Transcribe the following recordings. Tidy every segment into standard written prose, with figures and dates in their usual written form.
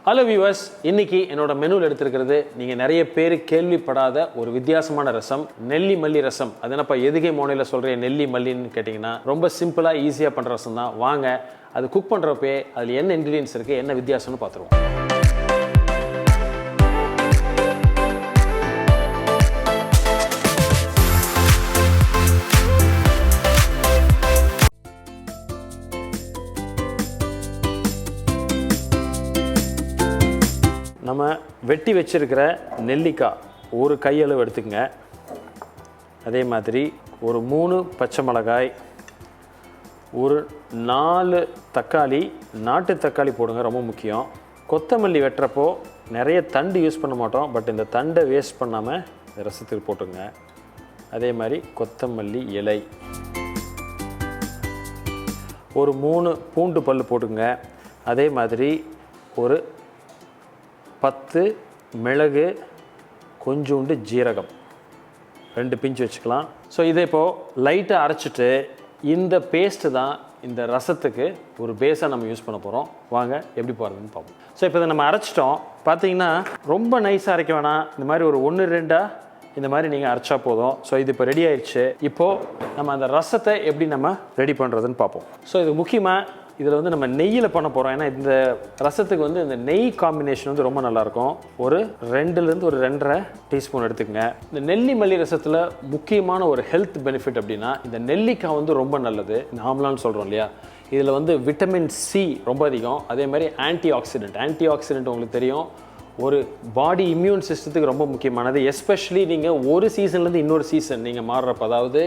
Hello viewers, இன்னைக்கு என்னோட மெனுவில் எடுத்திருக்கிறது நீங்கள் நிறைய பேர் கேள்விப்படாத ஒரு வித்தியாசமான ரசம், நெல்லி மல்லி ரசம். அது என்னப்பா எதுகை மோனையில் சொல்கிறேன் நெல்லி மல்லின்னு கேட்டிங்கன்னா, ரொம்ப சிம்பிளாக ஈஸியாக பண்ணுற ரசம் தான். வாங்க அது குக் பண்ணுறப்பே அதில் என்ன இன்க்ரீடியன்ஸ் இருக்குது, என்ன வித்தியாசம்னு பார்த்துருவோம். நம்ம வெட்டி வச்சிருக்கிற நெல்லிக்காய் ஒரு கையளவு எடுத்துக்கங்க. அதே மாதிரி ஒரு 3 பச்சை மிளகாய், ஒரு 4 தக்காளி, நாட்டு தக்காளி போடுங்க, ரொம்ப முக்கியம். கொத்தமல்லி வெட்டுறப்போ நிறைய தண்டு யூஸ் பண்ண மாட்டோம், பட் இந்த தண்டை வேஸ்ட் பண்ணாமல் ரசத்துக்கு போட்டுங்க. அதே மாதிரி கொத்தமல்லி இலை, ஒரு 3 பூண்டு பல் போட்டுங்க. அதே மாதிரி ஒரு 10 மிளகு, கொஞ்சோண்டு ஜீரகம், 2 பிஞ்சு வச்சுக்கலாம். ஸோ இதை இப்போது லைட்டாக அரைச்சிட்டு இந்த பேஸ்ட்டு தான் இந்த ரசத்துக்கு ஒரு பேஸாக நம்ம யூஸ் பண்ண போகிறோம். வாங்க எப்படி போகிறதுன்னு பார்ப்போம். ஸோ இப்போ இதை நம்ம அரைச்சிட்டோம். பார்த்தீங்கன்னா ரொம்ப நைஸாக அரைக்க வேணாம், இந்த மாதிரி ஒரு 1-2 இந்த மாதிரி நீங்கள் அரைச்சா போதும். ஸோ இது இப்போ ரெடி ஆயிடுச்சு. இப்போது நம்ம அந்த ரசத்தை எப்படி நம்ம ரெடி பண்ணுறதுன்னு பார்ப்போம். ஸோ இது முக்கியமாக இதில் வந்து நம்ம நெய்யில் பண்ண போகிறோம். ஏன்னா இந்த ரசத்துக்கு வந்து இந்த நெய் காம்பினேஷன் வந்து ரொம்ப நல்லாயிருக்கும். ஒரு 2லேருந்து ஒரு 2.5 டீஸ்பூன் எடுத்துக்கங்க. இந்த நெல்லி மல்லி ரசத்தில் முக்கியமான ஒரு ஹெல்த் பெனிஃபிட் அப்படின்னா, இந்த நெல்லிக்காய் வந்து ரொம்ப நல்லது. இந்த ஆம்லான்னு சொல்கிறோம் இல்லையா, இதில் வந்து விட்டமின் சி ரொம்ப அதிகம். அதே மாதிரி ஆன்டி ஆக்சிடென்ட் உங்களுக்கு தெரியும், ஒரு பாடி இம்யூன் சிஸ்டத்துக்கு ரொம்ப முக்கியமானது. எஸ்பெஷலி நீங்கள் ஒரு சீசன்லேருந்து இன்னொரு சீசன் நீங்கள் மாறுறப்போ, அதாவது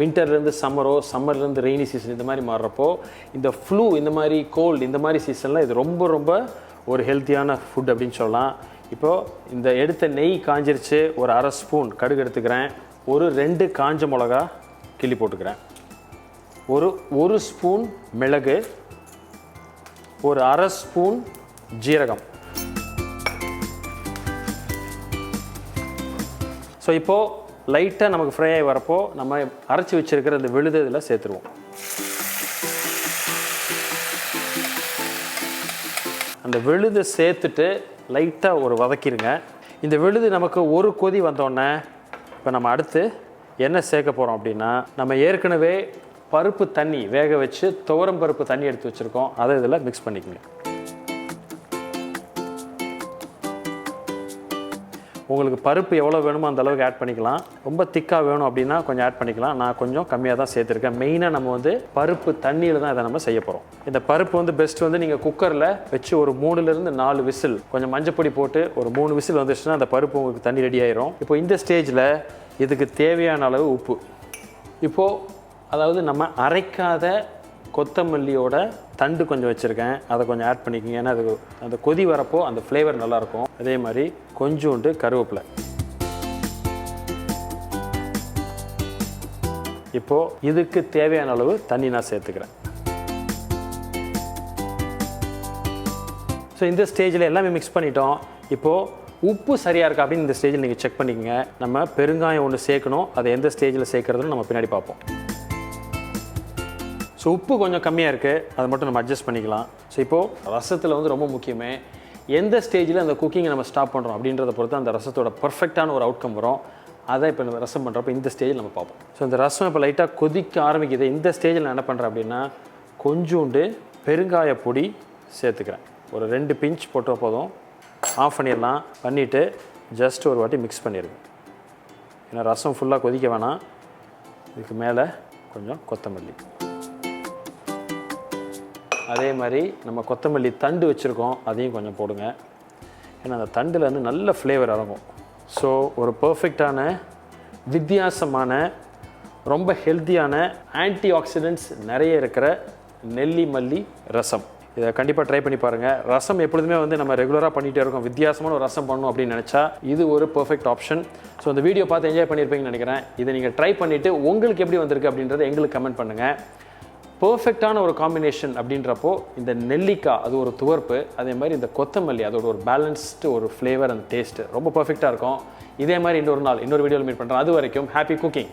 வின்டர்லேருந்து சம்மரோ, சம்மர்லேருந்து ரெய்னி சீசன் இந்த மாதிரி மாறுறப்போ, இந்த ஃப்ளூ, இந்த மாதிரி கோல்டு, இந்த மாதிரி சீசனில் இது ரொம்ப ரொம்ப ஒரு ஹெல்த்தியான ஃபுட் அப்படின்னு சொல்லலாம். இப்போது இந்த எடுத்த நெய் காஞ்சிருச்சு. ஒரு 1/2 ஸ்பூன் கடுகு எடுத்துக்கிறேன். ஒரு 2 காஞ்ச மிளகா கிள்ளி போட்டுக்கிறேன். ஒரு ஸ்பூன் மிளகு, ஒரு 1/2 ஸ்பூன் ஜீரகம். ஸோ இப்போது லைட்டாக நமக்கு ஃப்ரை ஆகி வரப்போ நம்ம அரைச்சி வச்சுருக்கிற அந்த விழுது இதில் சேர்த்துருவோம். அந்த விழுது சேர்த்துட்டு லைட்டாக ஒரு வதக்கிடுங்க. இந்த விழுது நமக்கு ஒரு கொதி வந்தோடனே இப்போ நம்ம அடுத்து என்ன சேர்க்க போகிறோம் அப்படின்னா, நம்ம ஏற்கனவே பருப்பு தண்ணி வேக வச்சு துவரம் பருப்பு தண்ணி எடுத்து வச்சுருக்கோம், அதை இதில் மிக்ஸ் பண்ணிக்கோங்க. உங்களுக்கு பருப்பு எவ்வளோ வேணுமோ அந்த அளவுக்கு ஆட் பண்ணிக்கலாம். ரொம்ப திக்காக வேணும் அப்படின்னா கொஞ்சம் ஆட் பண்ணிக்கலாம். நான் கொஞ்சம் கம்மியாக தான் சேர்த்துருக்கேன். மெயினாக நம்ம வந்து பருப்பு தண்ணியில் தான் இதை நம்ம செய்ய போகிறோம். இந்த பருப்பு வந்து பெஸ்ட் வந்து நீங்கள் குக்கரில் வச்சு ஒரு 3லேருந்து 4 விசில், கொஞ்சம் மஞ்சப்பொடி போட்டு ஒரு 3 விசில் வந்துச்சுன்னா அந்த பருப்பு உங்களுக்கு தண்ணி ரெடி ஆயிரும். இப்போ இந்த ஸ்டேஜில் இதுக்கு தேவையான அளவு உப்பு, இப்போது அதாவது நம்ம அரைக்காத கொத்தமல்லியோட தண்டு கொஞ்சம் வச்சுருக்கேன், அதை கொஞ்சம் ஆட் பண்ணிக்கோங்க. ஏன்னா அது அந்த கொதி வரப்போ அந்த ஃப்ளேவர் நல்லாயிருக்கும். அதே மாதிரி கொஞ்சோண்டு கருவேப்பிலை. இப்போது இதுக்கு தேவையான அளவு தண்ணி நான் சேர்த்துக்கிறேன். ஸோ இந்த ஸ்டேஜில் எல்லாமே மிக்ஸ் பண்ணிட்டோம். இப்போது உப்பு சரியாக இருக்கா அப்படின்னு இந்த ஸ்டேஜில் நீங்கள் செக் பண்ணிக்கோங்க. நம்ம பெருங்காயம் ஒன்று சேர்க்கணும், அதை எந்த ஸ்டேஜில் சேர்க்குறதுன்னு நம்ம பின்னாடி பார்ப்போம். ஸோ உப்பு கொஞ்சம் கம்மியாக இருக்குது, அதை மட்டும் நம்ம அட்ஜஸ்ட் பண்ணிக்கலாம். ஸோ இப்போது ரசத்தில் வந்து ரொம்ப முக்கியமே எந்த ஸ்டேஜில் அந்த குக்கிங்கை நம்ம ஸ்டாப் பண்ணுறோம் அப்படின்றத பொறுத்து அந்த ரசத்தோட பர்ஃபெக்டான ஒரு அவுட்கம் வரும். அதை இப்போ நம்ம ரசம் பண்ணுறப்போ இந்த ஸ்டேஜில் நம்ம பார்ப்போம். ஸோ இந்த ரசம் இப்போ லைட்டாக கொதிக்க ஆரம்பிக்குது. இந்த ஸ்டேஜில் நான் என்ன பண்ணுறேன் அப்படின்னா, கொஞ்சோண்டு பெருங்காய பொடி சேர்த்துக்கிறேன். ஒரு 2 பிஞ்ச் போட்டால் போதும். ஆஃப் பண்ணிடலாம். பண்ணிவிட்டு ஜஸ்ட் ஒரு வாட்டி மிக்ஸ் பண்ணிடுங்க. ஏன்னா ரசம் ஃபுல்லாக கொதிக்க வேணாம். இதுக்கு மேலே கொஞ்சம் கொத்தமல்லி, அதே மாதிரி நம்ம கொத்தமல்லி தண்டு வச்சுருக்கோம், அதையும் கொஞ்சம் போடுங்க. ஏன்னா அந்த தண்டில் வந்து நல்ல ஃப்ளேவர் இறங்கும். ஸோ ஒரு பர்ஃபெக்டான, வித்தியாசமான, ரொம்ப ஹெல்த்தியான, ஆன்டி ஆக்சிடென்ட்ஸ் நிறைய இருக்கிற நெல்லி மல்லி ரசம். இதை கண்டிப்பாக ட்ரை பண்ணி பாருங்கள். ரசம் எப்பொழுதுமே வந்து நம்ம ரெகுலராக பண்ணிகிட்டே இருக்கோம். வித்தியாசமான ஒரு ரசம் பண்ணணும் அப்படின்னு நினச்சா இது ஒரு பர்ஃபெக்ட் ஆப்ஷன். ஸோ இந்த வீடியோ பார்த்து என்ஜாய் பண்ணியிருப்பீங்கன்னு நினைக்கிறேன். இதை நீங்கள் ட்ரை பண்ணிவிட்டு உங்களுக்கு எப்படி வந்திருக்கு அப்படின்றத எங்களுக்கு கமெண்ட் பண்ணுங்கள். பர்ஃபெக்டான ஒரு காம்பினேஷன் அப்படின்றப்போ இந்த நெல்லிக்காய் அது ஒரு துவர்ப்பு, அதே மாதிரி இந்த கொத்தமல்லி அதோட ஒரு பேலன்ஸ்டு ஒரு ஃப்ளேவர் அண்ட் டேஸ்ட்டு ரொம்ப பர்ஃபெக்டாக இருக்கும். இதே மாதிரி இன்னொரு நாள் இன்னொரு வீடியோவில் மீட் பண்ணுறேன். அது வரைக்கும் ஹாப்பி குக்கிங்.